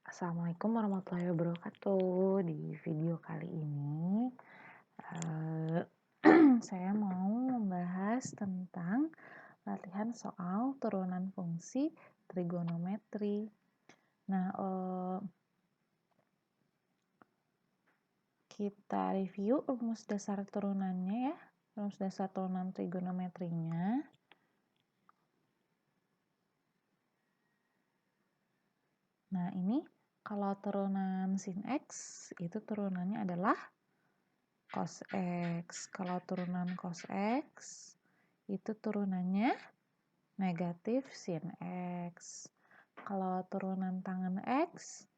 Assalamualaikum warahmatullahi wabarakatuh. Di video kali ini, eee, saya mau membahas tentang latihan soal turunan fungsi trigonometri. Nah, kita review rumus dasar turunannya ya, rumus dasar turunan trigonometrinya. Nah, ini kalau turunan sin X, itu turunannya adalah cos X. Kalau turunan cos X, itu turunannya negatif sin X. Kalau turunan tangen X,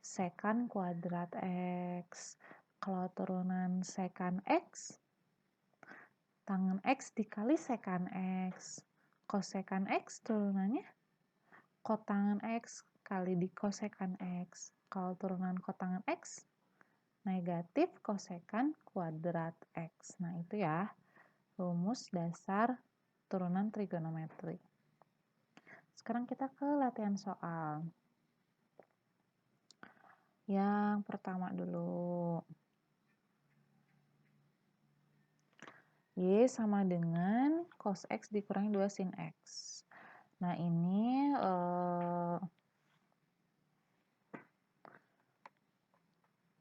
sekan kuadrat X. Kalau turunan sekan X, tangen X dikali sekan X. Kosekan X turunannya kotangen X kali di kosekan X. Kalau turunan kotangen X, negatif kosekan kuadrat X. Nah, itu ya rumus dasar turunan trigonometri. Sekarang kita ke latihan soal. Yang pertama dulu. Y sama dengan cos X dikurangi 2 sin X. Nah, ini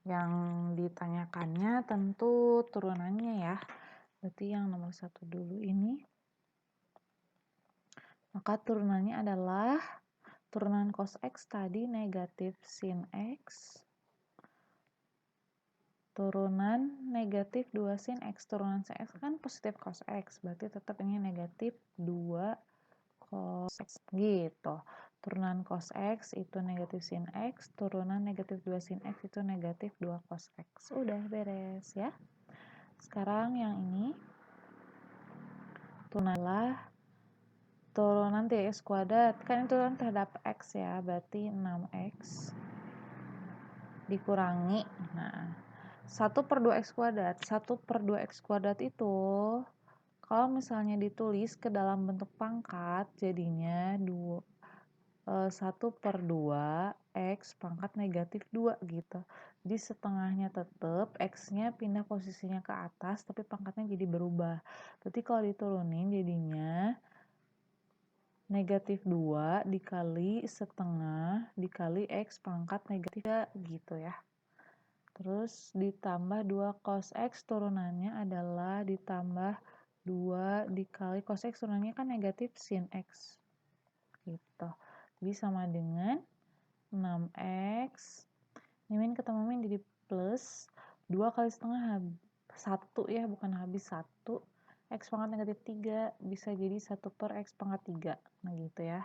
yang ditanyakannya tentu turunannya ya. Berarti yang nomor 1 dulu ini. Maka turunannya adalah turunan cos X tadi negatif sin X. Turunan negatif 2 sin X. Turunan sin X kan positif cos X. Berarti tetap ini negatif 2 cos X. Gitu. Turunan cos X itu negatif sin X. Turunan negatif 2 sin X itu negatif 2 cos X. Udah beres ya. Sekarang yang ini. Turunanlah turunan 3x kuadrat. Kan itu turunan terhadap X ya. Berarti 6x. Dikurangi. Nah. 1/2x kuadrat. 1/2x kuadrat itu kalau misalnya ditulis ke dalam bentuk pangkat jadinya 1/2 x pangkat negatif 2 gitu. Jadi setengahnya tetap, x-nya pindah posisinya ke atas tapi pangkatnya jadi berubah. Berarti kalau diturunin jadinya negatif 2 dikali setengah dikali x pangkat negatif 3 gitu ya. Terus ditambah 2 cos X turunannya adalah ditambah 2 dikali cos X turunannya kan negatif sin X. Gitu. Jadi sama dengan 6X. Ini min ketemu min jadi plus 2 kali setengah 1 ya, bukan habis 1. X pangkat negatif 3 bisa jadi 1/x pangkat 3. Nah gitu ya.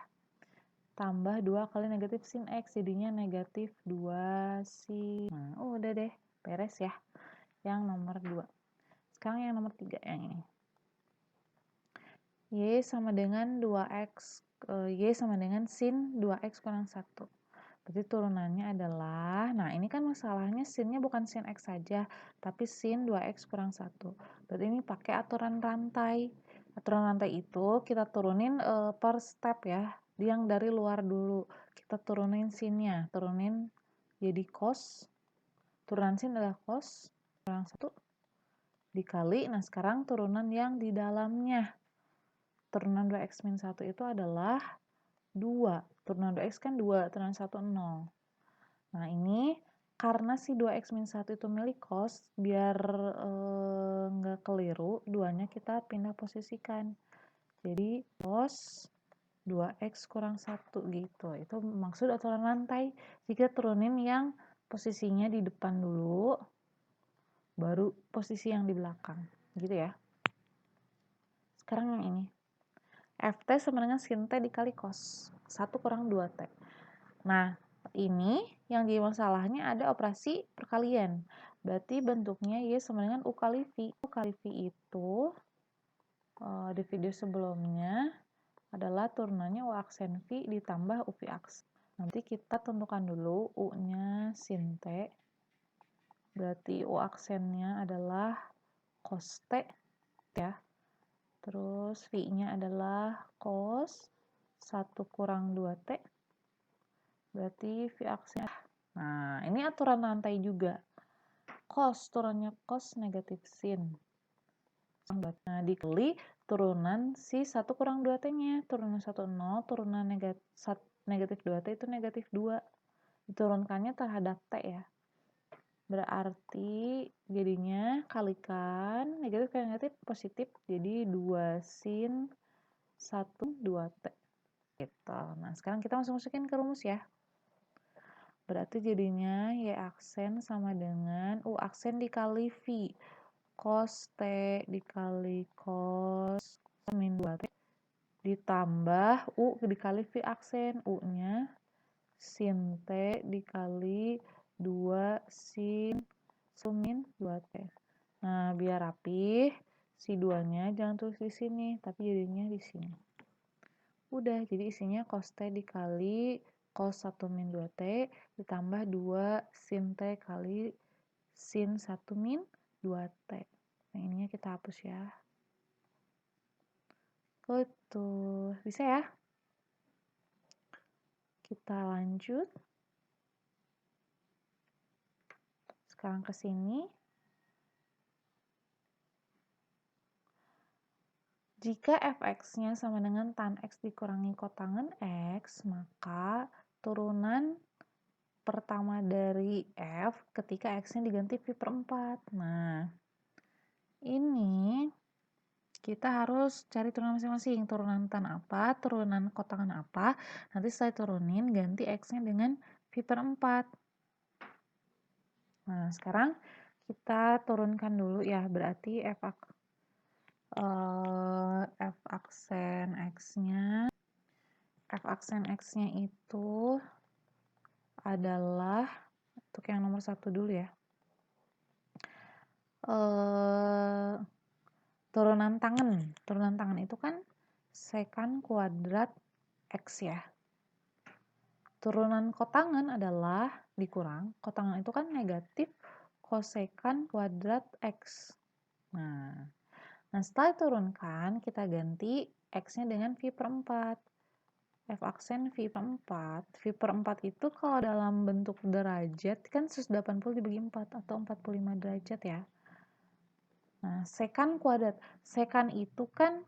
Tambah 2 kali negatif sin X jadinya negatif 2 sin. Nah, udah deh, beres ya. Yang nomor 2. Sekarang yang nomor 3 yang ini. Y sama dengan 2x. Y sama dengan sin 2x kurang 1. Berarti turunannya adalah, nah ini kan masalahnya sinnya bukan sin X saja, tapi sin 2x kurang 1. Berarti ini pakai aturan rantai. Aturan rantai itu kita turunin per step ya. Yang dari luar dulu. Kita turunin sinnya. Turunin jadi cos. Turunan sin adalah cos kurang 1 dikali. Nah sekarang turunan yang di dalamnya. Turunan 2x min 1 itu adalah 2. Turunan 2x kan 2. Turunan 1 0. Nah ini karena si 2x min 1 itu milik cos, biar nggak keliru, 2-nya kita pindah posisikan. Jadi cos 2x kurang 1 gitu. Itu maksud aturan rantai. Jika turunin yang posisinya di depan dulu, baru posisi yang di belakang. Gitu ya. Sekarang yang ini. Ft sama dengan sin T dikali cos. 1 kurang 2T. Nah, ini yang jadi masalahnya ada operasi perkalian. Berarti bentuknya Y sama dengan U kali V. U kali V itu di video sebelumnya adalah turunannya U aksen V ditambah UV aksen. Nanti kita tentukan dulu U-nya sin T. Berarti U aksennya adalah cos T ya. Terus V-nya adalah cos 1 kurang 2T. berarti V aksen. Nah, ini aturan rantai juga. Cos, turunnya cos negatif sin. Nah, dikali turunan si 1 kurang 2T-nya. Turunan 1, 0, turunan negatif 2T itu negatif 2. Diturunkannya terhadap T ya. Berarti jadinya kalikan negatif ke negatif positif. Jadi 2 sin 1, 2T. Gitu. Nah, sekarang kita langsung masukin ke rumus ya. Berarti jadinya Y aksen sama dengan U aksen dikali V. Cos T dikali cos min 2T ditambah U dikali V aksen. U-nya sin T dikali 2 sin min 2T. Nah, biar rapih, si 2-nya jangan tulis di sini, tapi jadinya di sini. Udah, jadi isinya cos T dikali cos 1 min 2T ditambah 2 sin T kali sin 1 min 2T. Nah, ininya kita hapus ya. Betul. Bisa ya? Kita lanjut. Sekarang ke sini. Jika fx-nya sama dengan tan x dikurangi kotangen x, maka turunan pertama dari f ketika x-nya diganti v per 4. Nah, ini kita harus cari turunan masing-masing. Turunan tan apa, turunan kotangan apa. Nanti saya turunin, ganti x-nya dengan v per 4. Nah, sekarang kita turunkan dulu ya. Berarti f aksen x-nya itu adalah, untuk yang nomor 1 dulu ya, turunan tangen itu kan sekan kuadrat x ya. Turunan kotangen adalah dikurang, kotangen itu kan negatif kosekan kuadrat x. Nah, setelah diturunkan, kita ganti x-nya dengan v per 4. F aksen v per 4. V per 4 itu kalau dalam bentuk derajat kan 180 dibagi 4 atau 45 derajat ya. Nah, sekan kuadrat. Sekan itu kan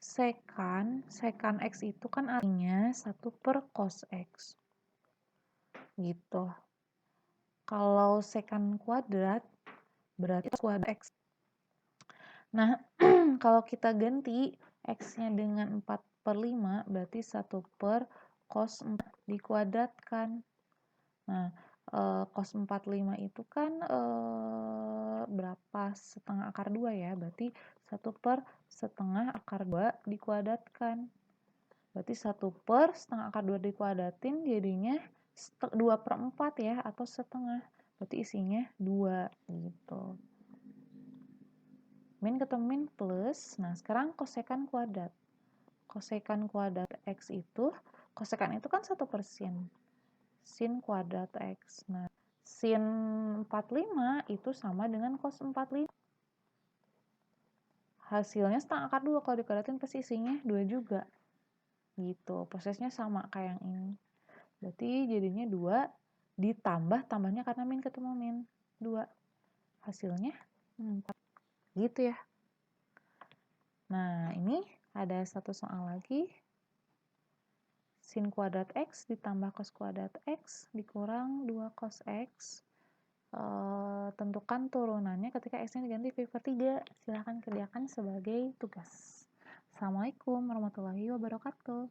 sekan x itu kan artinya 1 per cos x. Gitu. Kalau sekan kuadrat berarti kuadrat x. Nah, kalau kita ganti x-nya dengan 4/5 berarti 1 per cos 4 dikuadratkan. Nah, cos 45 itu kan berapa? Setengah akar 2 ya. Berarti 1 per setengah akar 2 dikuadratkan. Berarti 1 per setengah akar 2 dikuadratin jadinya 2/4 ya, atau setengah. Berarti isinya 2 gitu. Min ketemu min plus. Nah, sekarang kosekan kuadrat. Kosekan kuadrat x itu, kosekan itu kan 1 per sin. Sin kuadrat x. Nah, sin 45 itu sama dengan cos 45. Hasilnya setengah akar 2. Kalau dikuadratin pasti isinya 2 juga. Gitu. Prosesnya sama kayak yang ini. Berarti jadinya 2 ditambah, tambahnya karena min ketemu min. 2. Hasilnya 4. Gitu ya. Nah, ini ada satu soal lagi. Sin kuadrat x ditambah cos kuadrat x dikurang 2 cos x. Tentukan turunannya ketika x-nya diganti v per 3. Silahkan kerjakan sebagai tugas. Assalamualaikum warahmatullahi wabarakatuh.